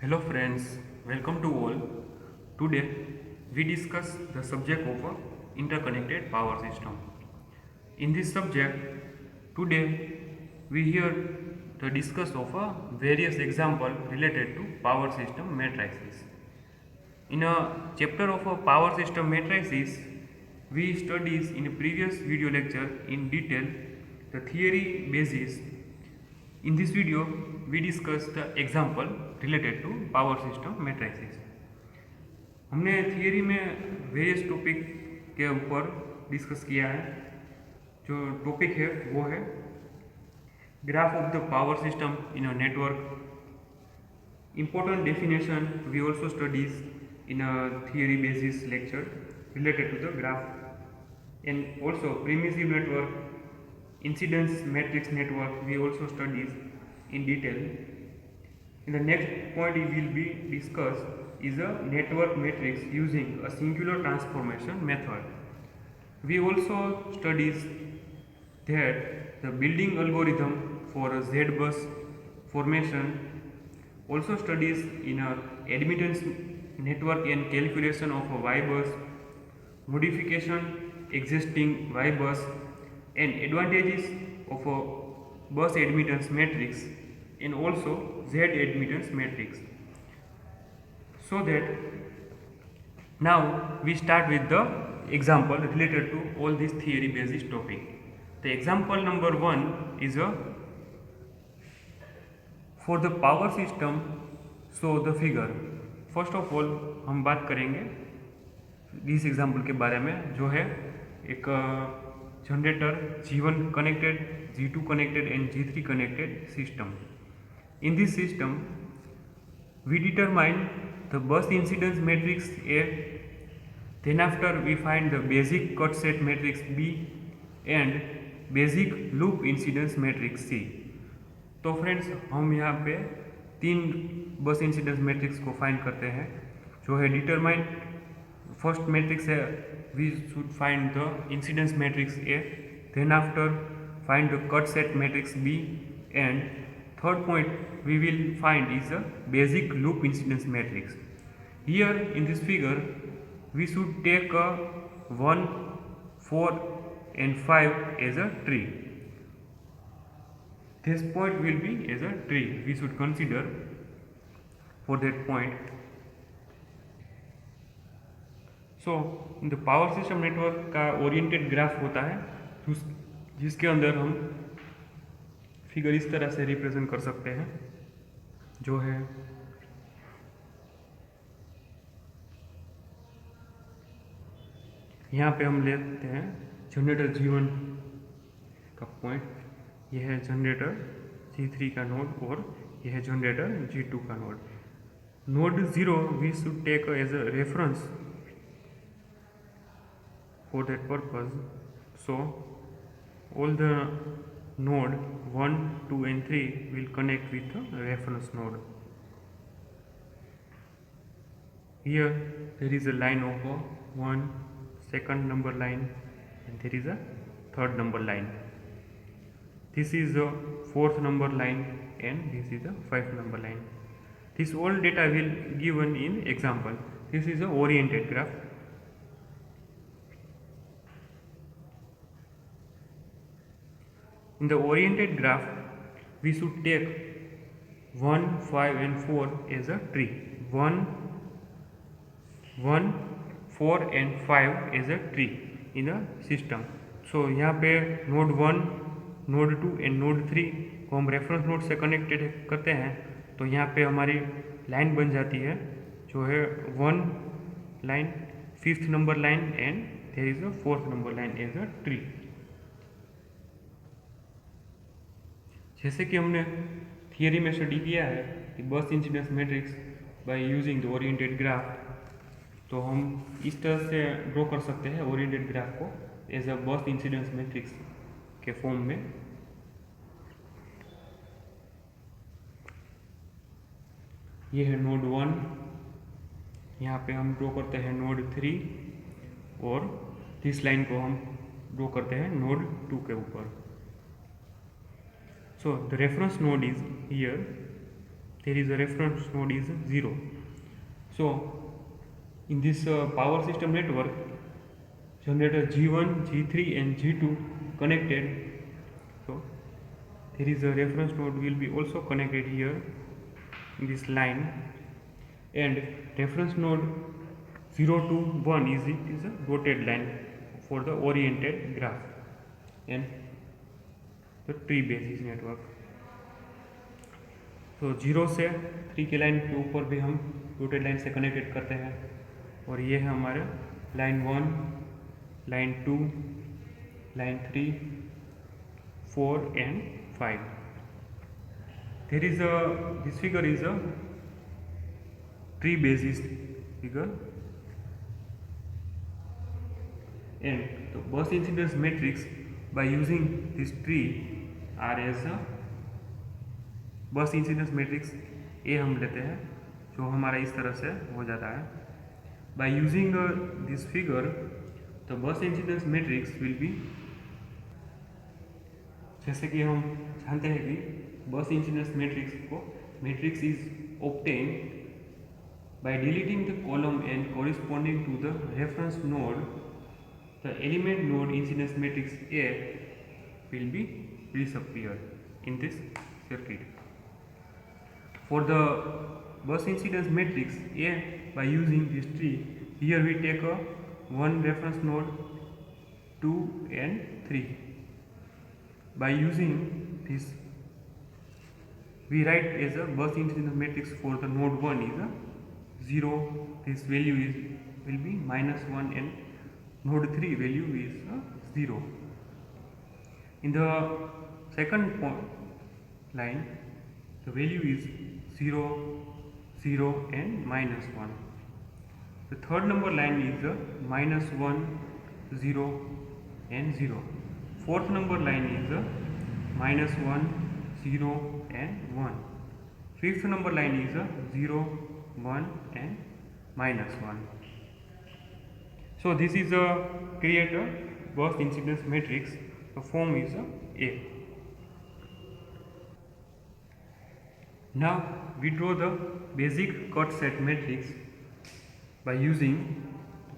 Hello friends, welcome to all. Today we discuss the subject of a interconnected power system. In this subject, today we hear the discuss of a various example related to power system matrices. In a chapter of a power system matrices, we studies in a previous video lecture in detail the theory basis. In this video, we discuss the example related to power system matrices. हमने theory में various topic के ऊपर discuss किया है. जो topic है वो है graph of the power system in a network. Important definition we also studies in a theory basis lecture related to the graph, and also permissive network, incidence matrix network we also studies in detail. In the next point it will be discussed is a network matrix using a singular transformation method. We also studies that the building algorithm for a Z-bus formation, also studies in a admittance network and calculation of a Y-bus, modification existing Y-bus, and advantages of a bus admittance matrix and also Z admittance matrix. So that now we start with the example related to all these theory basis topic. The example number 1 is a for the power system show the figure. First of all हम बात करेंगे इस example के बारे में, जो है एक generator G1 connected, G2 connected and G3 connected system. In this system we determine the bus incidence matrix A, then after we find the basic cut set matrix B and basic loop incidence matrix C. तो friends हम यहाँ पे तीन बस incidence matrix को find करते हैं, जो है डिटरमाइन. फर्स्ट मैट्रिक्स है we should find the incidence matrix A, then after find the cut set matrix B, and third point we will find is the basic loop incidence matrix. Here in this figure we should take a 1, 4 and 5 as a tree. This point will be as a tree we should consider for that point. So in the power system network का oriented graph होता है जिसके अंदर हम figure इस तरह से represent कर सकते हैं, जो है यहाँ पे हम लेते हैं जनरेटर G1 का पॉइंट, यह है जनरेटर G3 का नोड और यह है जनरेटर G2 का node. Node 0 we should take as a reference for that purpose. So all the node 1, 2 and 3 will connect with the reference node. Here there is a line of 1 second number line and there is a third number line. This is the fourth number line and this is the fifth number line. This all data will given in example. This is a oriented graph. In the oriented graph, we should take 1, 5 and 4 as a tree. 1, 4 and 5 as a tree in a system. So यहाँ पे node 1, node 2 and node 3 को हम reference node से connected करते हैं, तो यहाँ पे हमारी लाइन बन जाती है, जो है 1 line, 5th number line and there is a 4th number line as a tree. जैसे कि हमने थियरी में स्टडी किया है कि bus incidence matrix by using the oriented graph, तो हम इस तरह से ड्रॉ कर सकते हैं ओरिएंटेड ग्राफ को एज अ बस इंसिडेंस मैट्रिक्स के फॉर्म में. ये है नोड 1, यहाँ पे हम ड्रॉ करते हैं नोड 3 और इस लाइन को हम ड्रॉ करते हैं नोड 2 के ऊपर. So the reference node is here, there is a reference node is 0. So in this power system network, generator G1, G3 and G2 connected. So there is a reference node will be also connected here in this line, and reference node 0 to 1 is a dotted line for the oriented graph and the tree basis network. तो 0 से 3 के line के ऊपर भी हम dotted line से connected करते हैं, और ये है हमारे line 1, line 2, line 3, 4 and 5. There is a, this figure is a tree basis figure, and the bus incidence matrix by using this tree are as a बस इंसिडेंस मैट्रिक्स ए हम लेते हैं, जो हमारा इस तरह से हो जाता है. By using this figure the bus incidence matrix will be, जैसे कि हम जानते हैं कि बस इंसिडेंस मैट्रिक्स को matrix is obtain by deleting the column and corresponding to the reference node. The element node incidence matrix A will be disappeared in this circuit. For the bus incidence matrix A, by using this tree, here we take a one reference node, 2 and 3. By using this, we write as a bus incidence matrix for the node 1 is a 0. This value is will be -1, and node 3 value is a 0. In the second line, the value is 0, 0 and -1. The third number line is -1, 0 and 0. Fourth number line is -1, 0 and 1. Fifth number line is 0, 1 and -1. So this is a create a bus incidence matrix. The form is A. Now we draw the basic cut set matrix by using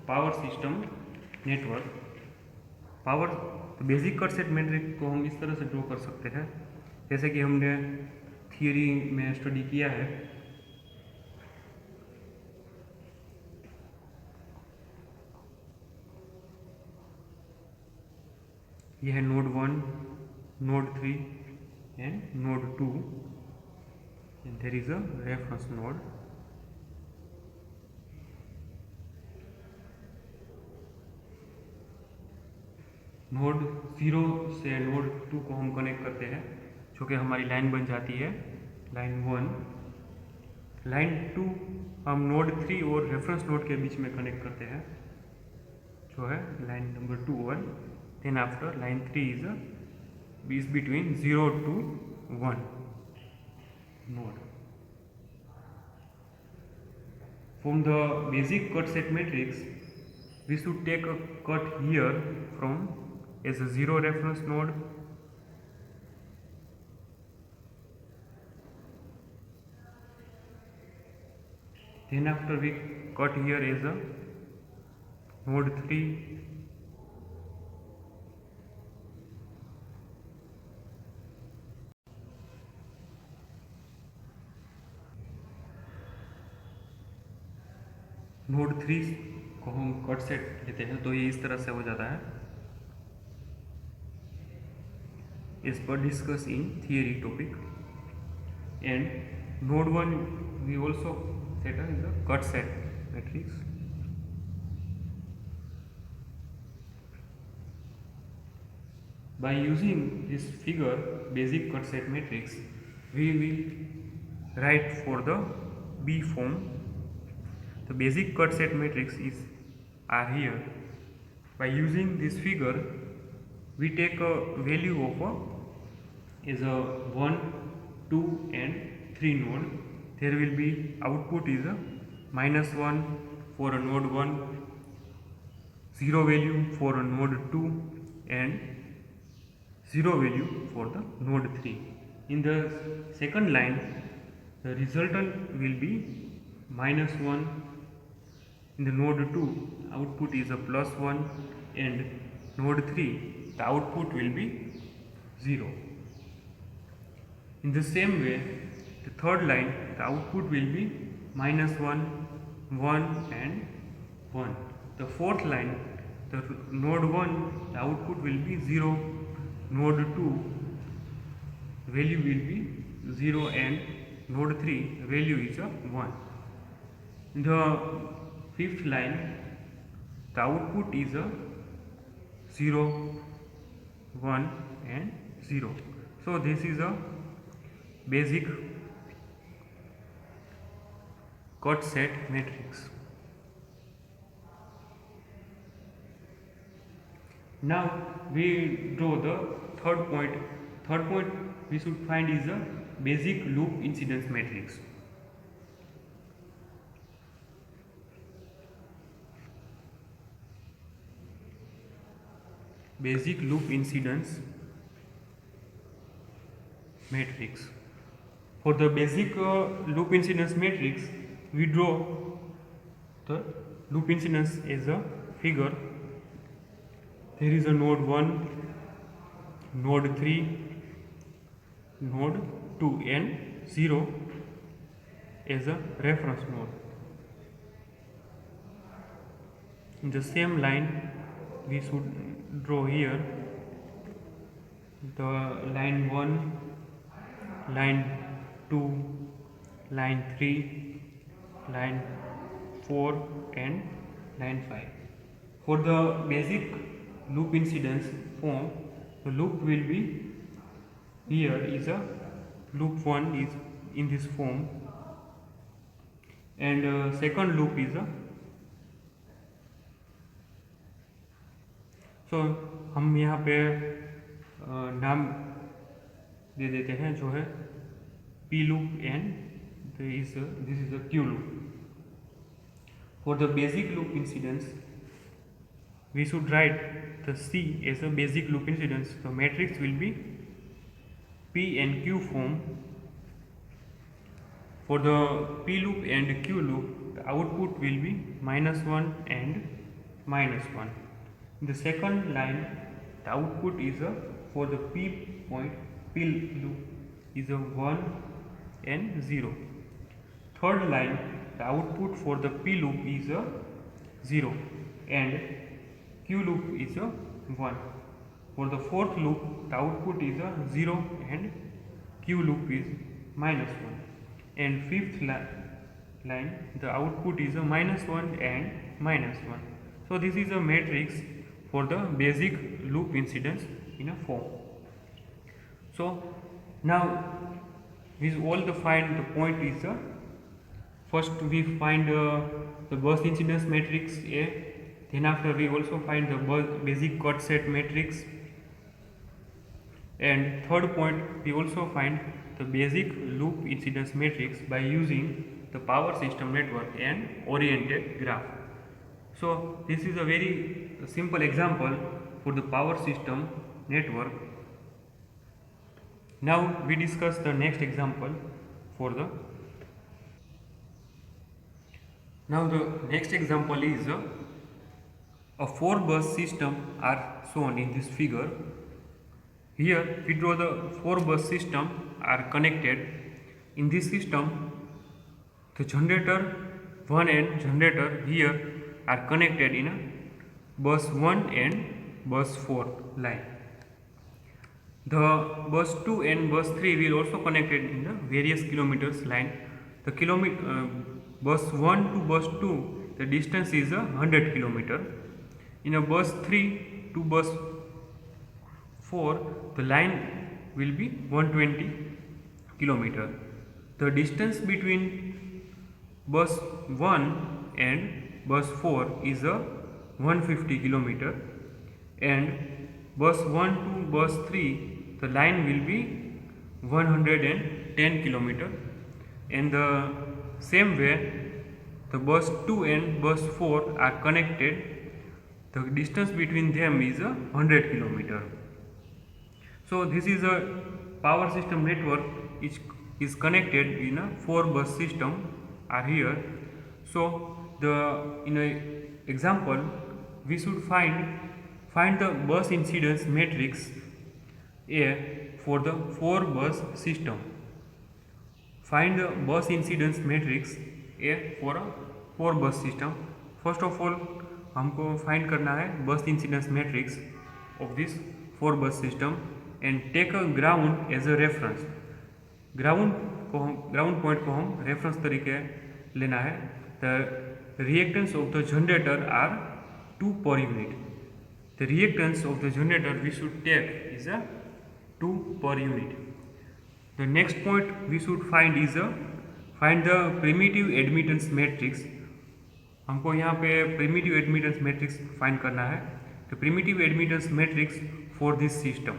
power system network. Power basic cut set matrix को हम इस तरह से draw कर सकते हैं, जैसे कि हमने थियरी में स्टडी किया है. यह है node 1, node 3 and node 2, and there is a reference node. Node 0 से नोड 2 को हम कनेक्ट करते हैं, जो कि हमारी लाइन बन जाती है लाइन 1. लाइन 2 हम नोड 3 और रेफरेंस नोड के बीच में कनेक्ट करते हैं, जो है line number 2 1. Then after line 3 is between 0 to 1 node. From the basic cut set matrix, we should take a cut here from as a 0 reference node, then after we cut here as a node 3, node 3 को हम cut set लेते हैं, तो ये इस तरह से हो जाता है इस पर discuss in theory topic. And node 1 we also set is a cut set matrix. By using this figure basic cut set matrix, we will write for the B form. The basic cut set matrix are here. By using this figure, we take a value of is a 1, 2 and 3 node. There will be output is a -1 for a node 1, 0 value for a node 2 and 0 value for the node 3. In the second line, the resultant will be -1. In the node 2, output is a +1, and node 3, the output will be 0. In the same way, the third line, the output will be -1, 1 and 1. The fourth line, the node 1, the output will be 0, node 2, the value will be 0, and node 3, the value is a 1. In the fifth line, the output is a 0, 1 and 0. So this is a basic cut set matrix. Now we draw the third point. Third point we should find is a basic loop incidence matrix. Basic loop incidence matrix. For the basic loop incidence matrix, we draw the loop incidence as a figure. There is a node 1, node 3, node 2 and 0 as a reference node. In the same line, we should draw here the line 1, line 2, line 3, line 4 and line 5. For the basic loop incidence form, the loop will be here is a loop 1 is in this form, and second loop is a, so हम यहाँ पे नाम दे देते हैं जो है P loop and this is a Q loop. For the basic loop incidence, we should write the C as a basic loop incidence. The matrix will be P and Q form. For the P loop and Q loop, the output will be -1 and -1. In the second line, the output is a, for the P point, P loop is a 1 and 0. Third line, the output for the P loop is a 0 and Q loop is a 1. For the fourth loop, the output is a 0 and Q loop is -1. And fifth line, the output is a -1 and -1. So this is a matrix for the basic loop incidence in a form. So now we all find the point is first we find the burst incidence matrix A, then after we also find the basic cut set matrix, and third point we also find the basic loop incidence matrix by using the power system network and oriented graph. So this is a very simple example for the power system network. Now we discuss the next example for the. Now the next example is a 4-bus system are shown in this figure. Here we draw the 4-bus system are connected. In this system, the generator 1 and generator here are connected in a bus 1 and bus 4 line. The bus 2 and bus 3 will also connected in the various kilometers line. The bus 1 to bus 2, the distance is 100 kilometer. In a bus 3 to bus 4, the line will be 120 kilometer. The distance between bus 1 and bus 4 is 150 kilometer, and bus 1 to bus 3, the line will be 110 kilometer. In the same way, the bus 2 and bus 4 are connected. The distance between them is 100 kilometer. So this is a power system network is connected in a 4-bus system are here. So in a example we should find the bus incidence matrix A for the 4-bus system. Find the bus incidence matrix A for a 4-bus system. First of all हमको find करना है bus incidence matrix of this 4-bus system and take a ground as a reference. Ground point को हम reference तरीके लेना है. The reactance of the generator are 2 per unit. The reactance of the generator we should take is a 2 per unit. The next point we should find the primitive admittance matrix. हमको यहाँ पे primitive admittance matrix find करना है. The primitive admittance matrix for this system.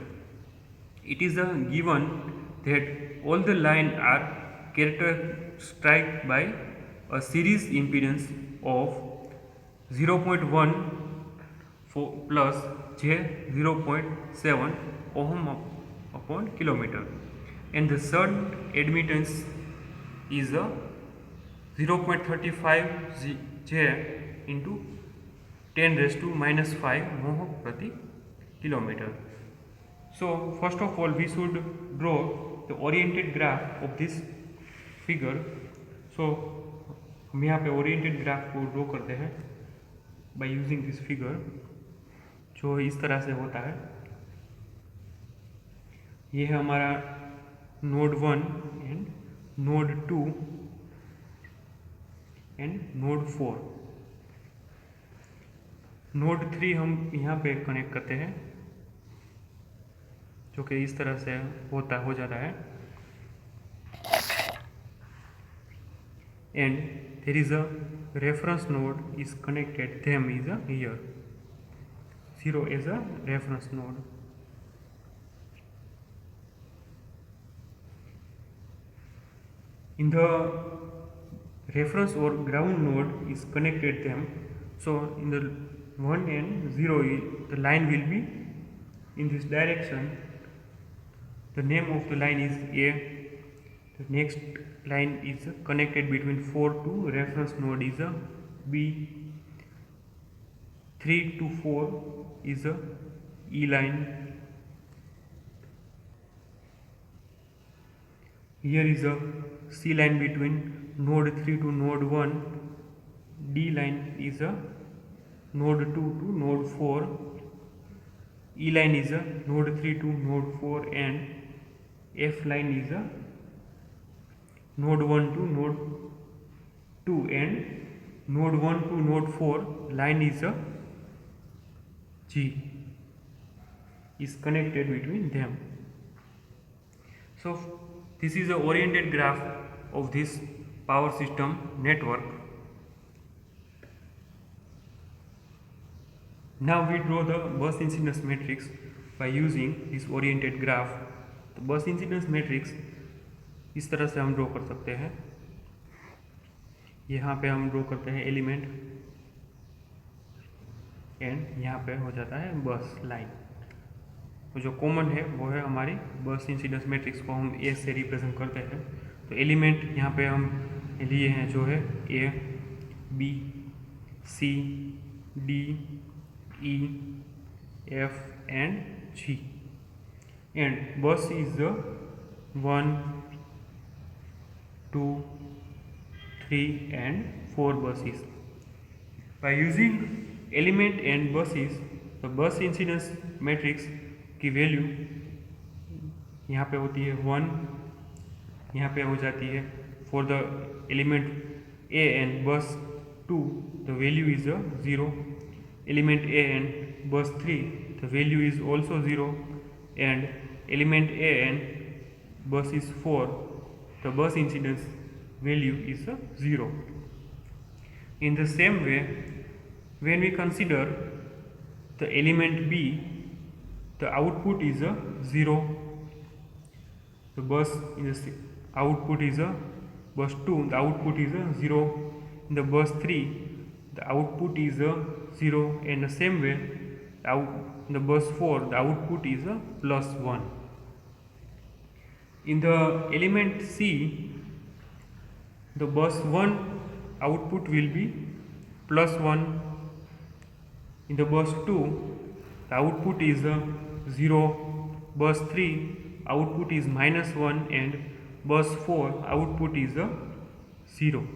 It is given that all the lines are characterized by a series impedance of 0.1 plus j 0.7 ohm upon kilometer, and the shunt admittance is a 0.35 j into 10 raised to minus 5 mho प्रति kilometer. So first of all we should draw the oriented graph of this figure. So हम यहाँ पे oriented graph को draw करते हैं by using this figure, जो इस तरह से होता है. ये है हमारा node 1 and node 2 and node 4. Node 3 हम यहाँ पे कनेक्ट करते हैं, जो कि इस तरह से हो जाता है. And there is a reference node is connected, them is a here 0 is a reference node. In the reference or ground node is connected them, so in the 1 and 0 the line will be in this direction. The name of the line is A. The next line is connected between 4 to reference node is a B. 3 to 4 is a E line. Here is a C line between node 3 to node 1. D line is a node 2 to node 4. E line is a node 3 to node 4, and F line is a node 1 to node 2, and node 1 to node 4 line is a G is connected between them. So this is a oriented graph of this power system network. Now we draw the bus incidence matrix by using this oriented graph. The bus incidence matrix इस तरह से हम draw कर सकते हैं. यहाँ पे हम ड्रॉ करते हैं एलिमेंट एंड यहाँ पे हो जाता है बस लाइन. तो जो कॉमन है वो है हमारी बस इंसिडेंस मैट्रिक्स को हम ए से रिप्रेजेंट करते हैं. तो एलिमेंट यहाँ पे हम लिए हैं जो है A, B, C, D, E, F and G. And बस is the 1, 2, 3 and 4 buses. By using element and buses, the bus incidence matrix की वैल्यू यहाँ पे होती है 1, यहाँ पे हो जाती है for the element A and bus 2 the value is 0. Element A and bus 3 the value is also 0, and element A and bus is 4 the bus incidence value is 0. In the same way, when we consider the element B, the output is 0. The bus in the output is bus 2, the output is 0. In the bus 3, the output is 0. In the same way, in the bus 4, the output is plus 1. In the element C, the bus 1 output will be plus 1. In the bus 2, the output is 0. Bus 3, output is minus 1, and bus 4, output is 0.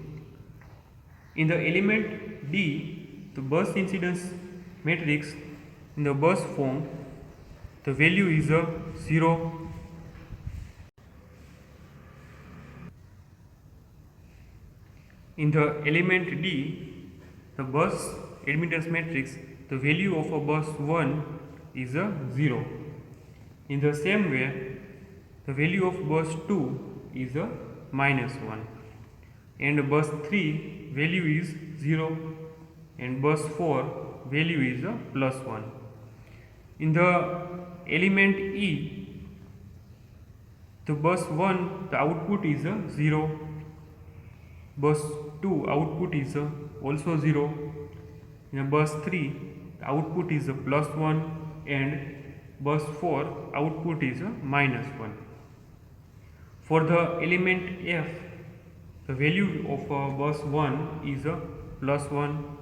In the element D, the bus incidence matrix in the bus form, the value is 0. In the element D, the bus admittance matrix, the value of a bus 1 is 0. In the same way, the value of bus 2 is minus 1. And bus 3 value is 0. And bus 4 value is plus 1. In the element E, the bus 1, the output is 0. Bus 2 output is also 0. In bus 3, the output is plus 1, and bus 4 output is minus 1. For the element F, the value of bus 1 is plus 1,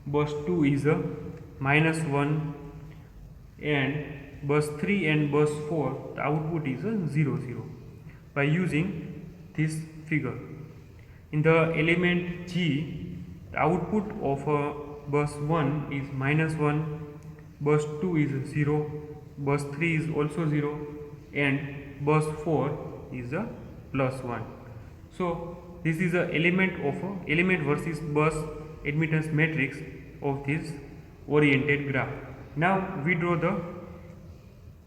bus 2 is minus 1, and bus 3 and bus 4, the output is 0, 0 by using this figure. In the element G, the output of bus 1 is minus 1, bus 2 is 0, bus 3 is also 0, and bus 4 is a plus 1. So this is a element versus bus admittance matrix of this oriented graph. Now we draw the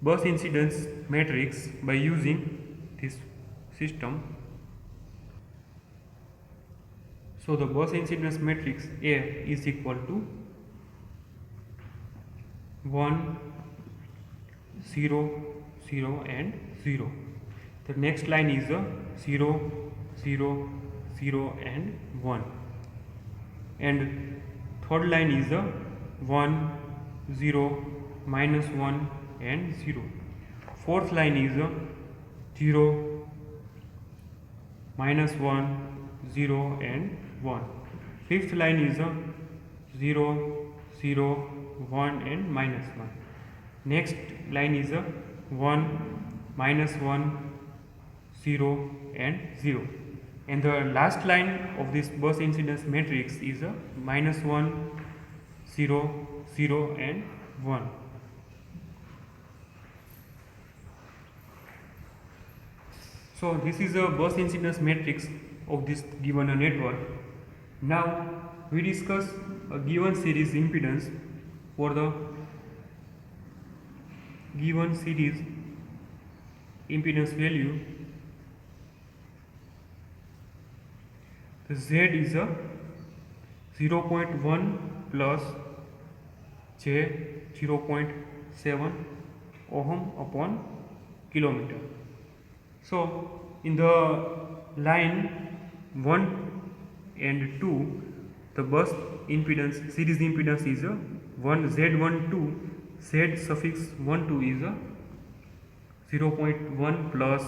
bus incidence matrix by using this system. So the bus incidence matrix A is equal to 1, 0, 0 and 0. The next line is 0, 0, 0 and 1. And third line is 1, 0, minus 1 and 0. Fourth line is 0, minus 1, 0 and 1. Fifth line is 0, 0, 1 and minus 1. Next line is 1, minus 1, 0 and 0. And the last line of this bus incidence matrix is minus 1, 0, 0 and 1. So this is a bus incidence matrix of this given network. Now we discuss a given series impedance for the given series impedance value. The Z is a 0.1 plus J 0.7 ohm upon kilometer. So in the line 1 and 2, the bus impedance, series impedance is 1 Z12, Z suffix 12 is 0.1 plus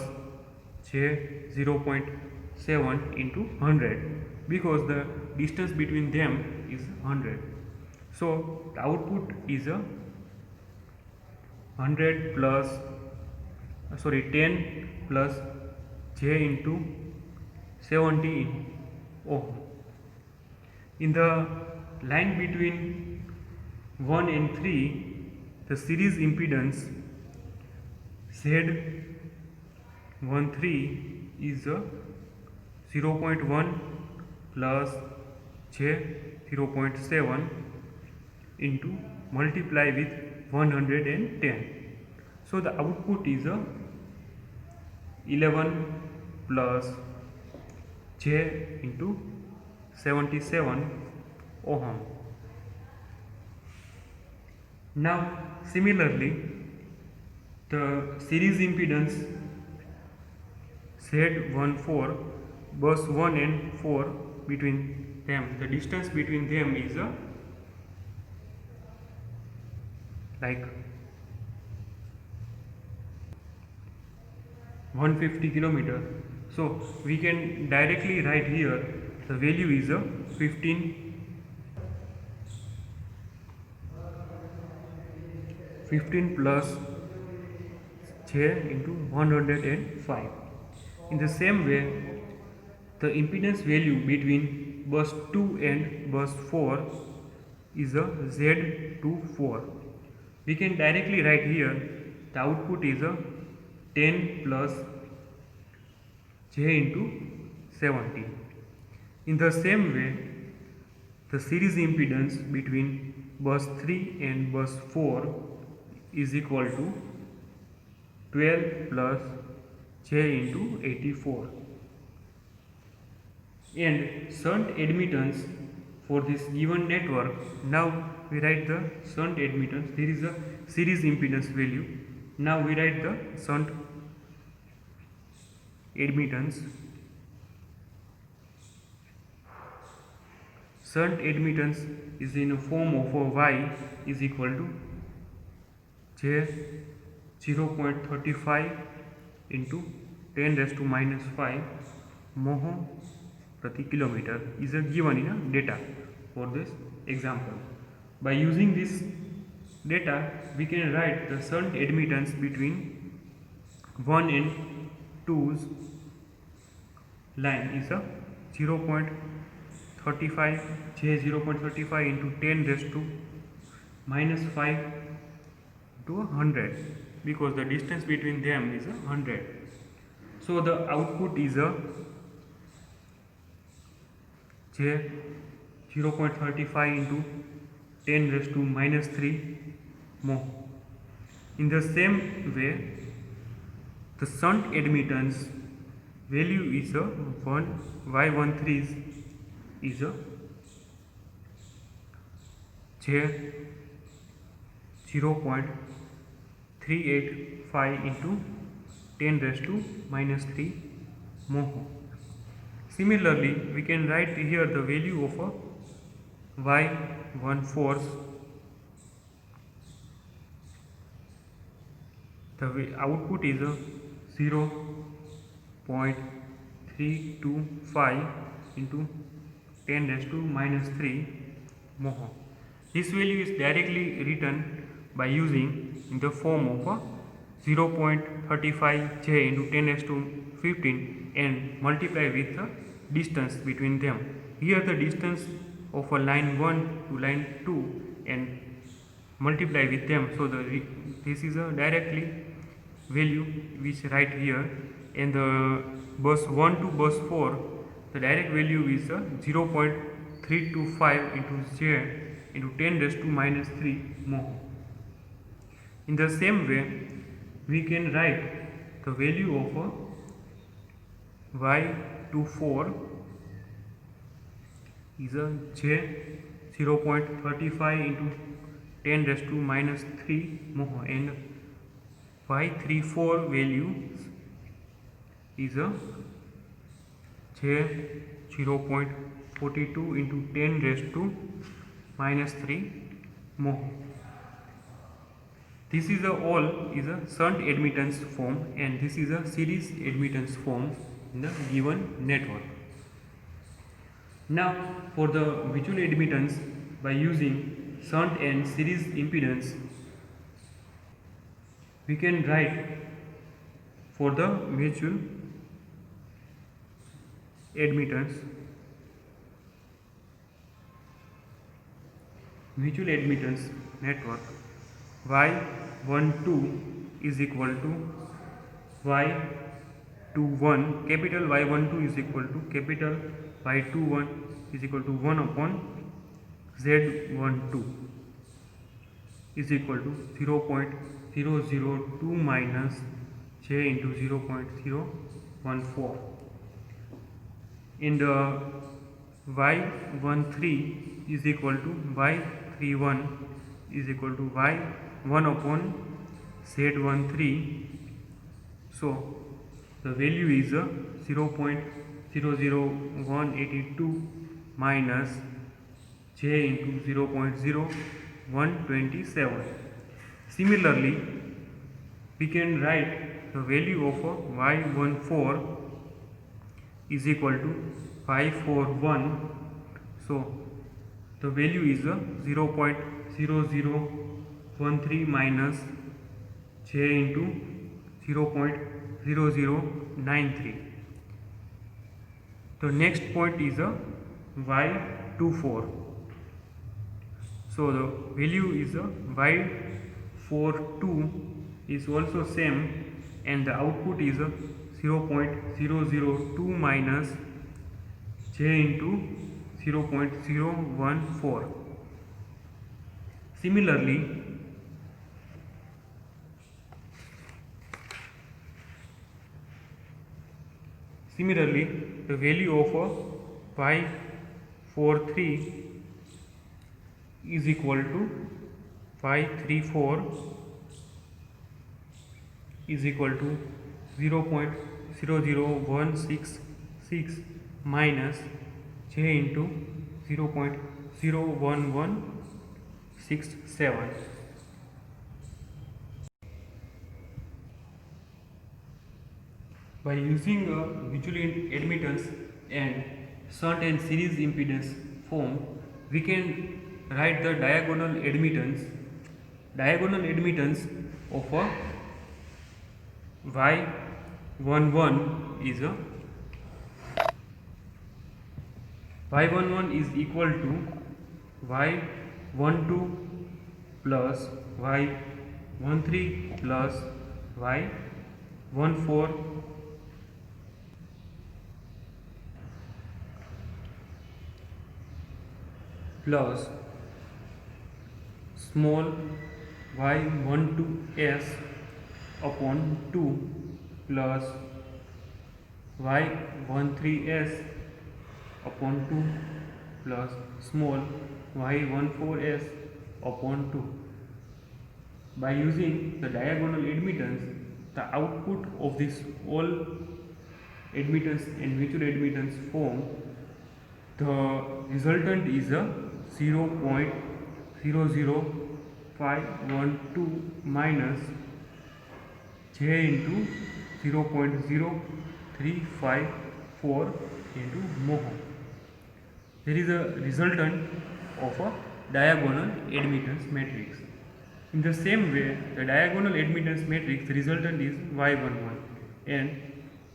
J 0.7 into 100, because the distance between them is 100. So the output is 100 plus 10 plus J into 70 ohm. In the line between 1 and 3, the series impedance Z13 is 0.1 plus J 0.7 into multiply with 110. So the output is 11 plus J into 77 ohm. Now similarly, the series impedance Z14, bus 1 and 4, between them, the distance between them is like 150 kilometer. So we can directly write here the value is a 15 plus j into 105. In the same way, the impedance value between bus 2 and bus 4 is a Z24. We can directly write here the output is a 10 plus j into 70. In the same way, the series impedance between bus 3 and bus 4 is equal to 12 plus j into 84. And shunt admittance for this given network, now we write the shunt admittance. There is a series impedance value. Now we write the shunt admittance. Shunt admittance is in a form of a y is equal to j 0.35 into 10 raised to minus 5 mho प्रति kilometer is a given in a data for this example. By using this data, we can write the shunt admittance between 1 and 2's line is a 0.35 j 0.35 into 10 raised to minus 5 to 100, because the distance between them is 100. So the output is a j 0.35 into 10 raised to minus 3 mho. In the same way, the shunt admittance value is a y13 is a j 0.385 into 10 raised to minus 3 mho. Similarly, we can write here the value of a y14. The output is a 0.325 into 10 raised to minus 3 mho. This value is directly written by using in the form of a 0.35 j into 10 raised to 15 and multiply with the distance between them. Here the distance of a line 1 to line 2 and multiply with them. So this is a directly value which write here, and the bus 1 to bus 4 the direct value is 0.325 into j into 10 raised to minus 3 mho. In the same way, we can write the value of a y24 is a j 0.35 into 10 raised to minus 3 mho, and y34 value is a j 0.42 into 10 raised to minus 3 mho. This is all is a shunt admittance form, and this is a series admittance form in the given network. Now for the mutual admittance, by using shunt and series impedance, we can write for the mutual admittance network, y12 is equal to y21, capital Y12 is equal to capital Y21 is equal to 1 upon Z12 is equal to 0.002 minus j into 0.014, and y13 is equal to y31 is equal to y1 upon z13. So the value is 0.00182 minus j into 0.0127. Similarly, we can write the value of y14 is equal to 541. So the value is 0.0013 minus j into 0.0093. The next point is y24. So the value is y42 is also same, and the output is 0.002 minus j into 0.014. Similarly, the value of y43 is equal to y34 is equal to 0.00166 minus j into 0.01167. By using a mutual admittance and shunt and series impedance form, we can write the diagonal admittance of a y11 is equal to y12 plus y13 plus y14 plus small y12s upon 2 plus y13s upon 2 plus small y14s upon 2. By using the diagonal admittance, the output of this all admittance and mutual admittance form, the resultant is a 0.00512 minus j into 0.0354 into mho. There is a resultant of a diagonal admittance matrix. In the same way, the diagonal admittance matrix, the resultant is y11, and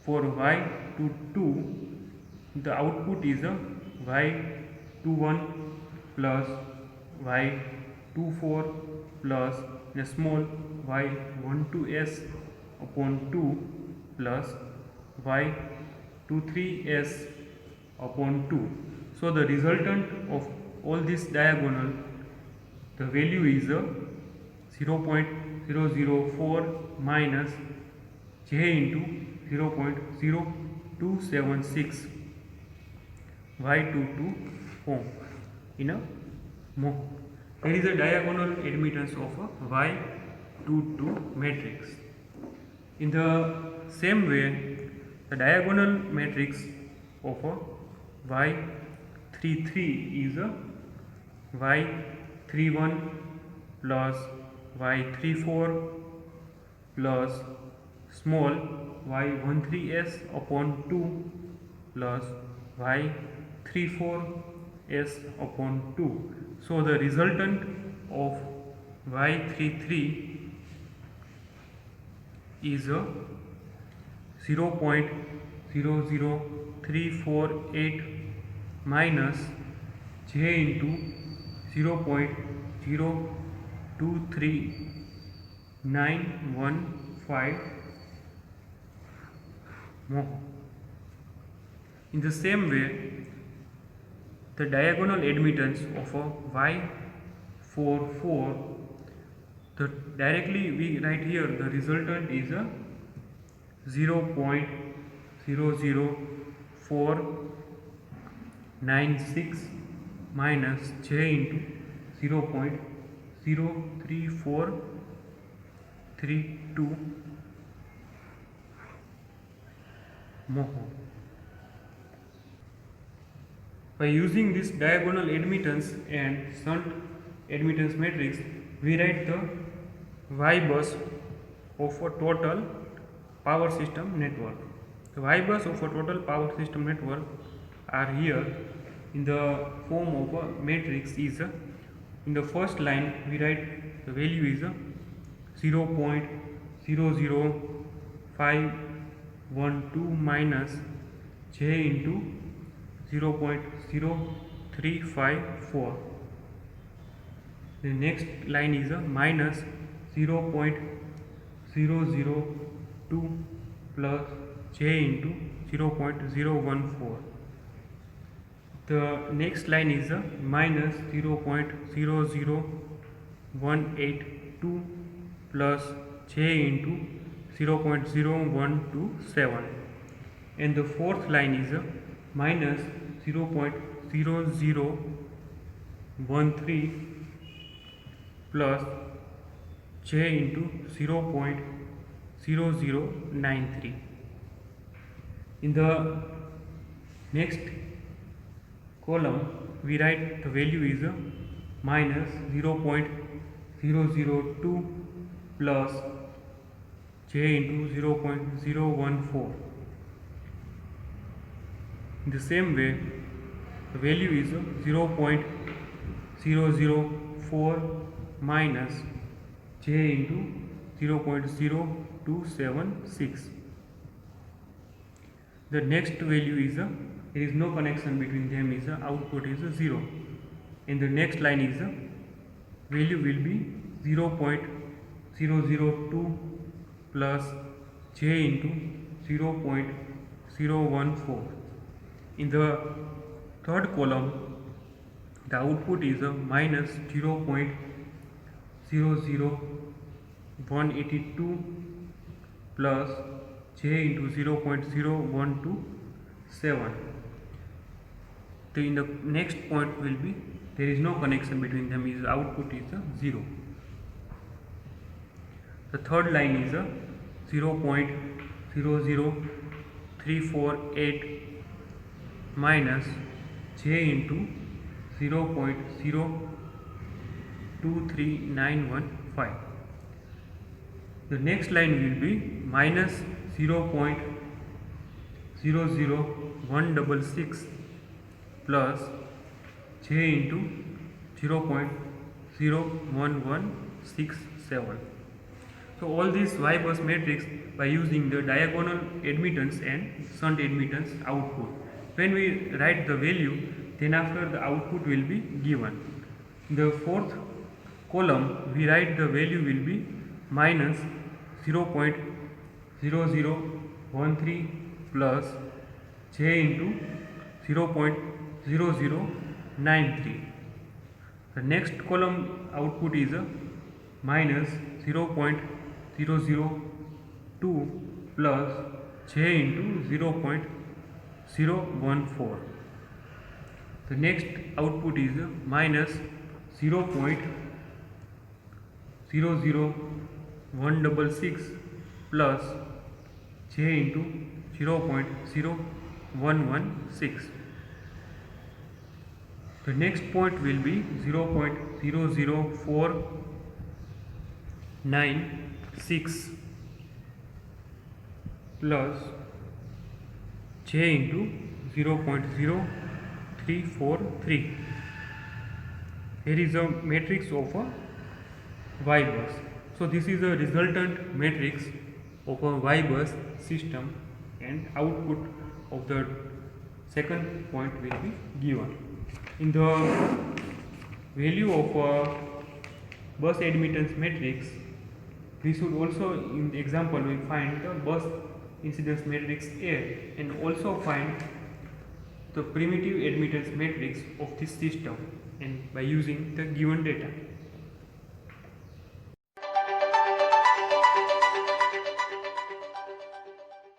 for y22 the output is a y21 plus y24 plus a small y12s upon 2 plus y23s upon 2. So the resultant of all this diagonal, the value is 0.004 minus j into 0.0276 y22 form in a mho. There is a diagonal admittance of a y22 matrix. In the same way, the diagonal matrix of a y33 is a y31 plus y34 plus small y13s upon 2 plus y34s upon 2. So the resultant of y33 is a 0.00348 minus j into 0.023915 mho. In the same way, the diagonal admittance of a y44, directly we write here the resultant is a 0.00496 minus j into 0.03432 mho. By using this diagonal admittance and shunt admittance matrix, we write the y bus of a total power system network. The Y bus of a total power system network are here in the form of a matrix. Is in the first line we write the value is 0.00512 minus j into 0.0354. The next line is minus 0.002 plus j into 0.014. The next line is minus 0.00182 plus j into 0.0127, and the fourth line is minus 0.0013 plus j into 0.0093. In the next column we write the value is minus 0.002 plus j into 0.014. In the same way, the value is 0.004 minus j into 0.0276. The next value is there is no connection between them, is output is 0, and the next line is value will be 0.002 plus j into 0.014. In the third column the output is minus 0.00182 plus j into 0.0127. In the next point will be there is no connection between them, is output is 0. The third line is 0.00348 minus j into 0.023915. The next line will be minus 0.00166 plus j into 0.01167. So all these Y bus matrix by using the diagonal admittance and shunt admittance output. When we write the value, then after the output will be given. In the fourth column we write the value will be minus 0.0013 plus j into 0.0093. The next column output is minus 0.002 plus j into 0.014. The next output is minus 0.00166 plus j into 0.0116. The next point will be 0.00496 plus j into 0.0343. Here is a matrix of a Y bus. So this is a resultant matrix of a Y bus system, and output of the second point will be given. In the value of a bus admittance matrix, we should also, in the example, we find the bus incidence matrix A and also find the primitive admittance matrix of this system, and by using the given data.